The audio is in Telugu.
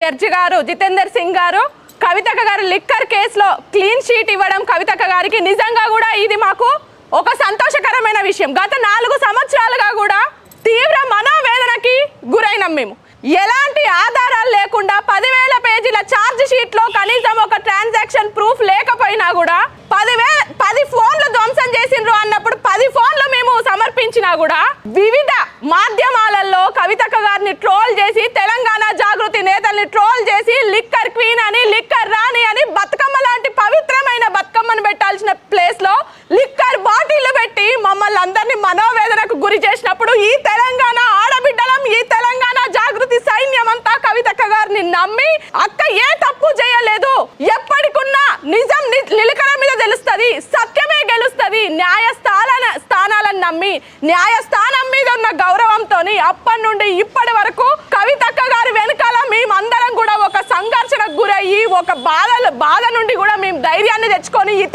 జడ్జి గారు జితేందర్ సింగ్ గారు కవితక్క గారు లిక్కర్ కేసులో క్లీన్ షీట్ ఇవ్వడం కవితక్క గారికి నిజంగా కూడా ఇది మాకు ఒక సంతోషకరమైన విషయం. గత 4 సంవత్సరాలుగా కూడా తీవ్ర మనోవేదనకి గురైనాం. మేము ఎలాంటి ఆధారాలు లేకుండా 10,000 పేజీల ఛార్జ్ షీట్ లో కనీసం ఒక ట్రాన్సాక్షన్ ప్రూఫ్ లేకపోయినా కూడా 10 ఫోన్లు ధ్వంసం చేసిండ్రు అన్నప్పుడు 10 ఫోన్లు మేము సమర్పించినా కూడా వివిధ మాధ్యమాలలో కవితక్క గారిని ట్రోల్ చేసి తెలంగాణ జాగృతి నేతల్ని ట్రోల్ చేసి లిక్కర్ క్వీన్ అని లిక్కర్ రాణి అని బతుకమ్మ లాంటి పవిత్రమైన బతుకమ్మను పెట్టాల్సిన ప్లేస్ లో లిక్కర్ బాటిల్ పెట్టి మమ్మల్ని అందరినీ మనోవేదనకు గురి చేసినప్పుడు ఈ తెలంగాణ ఆడబిడ్డలం ఈ తెలంగాణ జాగృతి సైన్యం అంతా కవితక్క గారిని నమ్మి అక్క ఏ తప్పు చేయలేదు, ఎప్పటికున్నా నిజం నిలకడ మీద తెలుస్తుంది, సత్యమే గెలుస్తుంది, న్యాయస్థానాలను నమ్మి న్యాయస్థానం మీద ఉన్న గౌరవంతో అప్పటి నుండి ఇప్పటి వరకు కవితక్క గారి వెనకాల మేమందరం కూడా ఒక సంఘర్షణకు గురయ్యి ఒక బాధ నుండి కూడా మేము ధైర్యాన్ని తెచ్చుకొని ఈ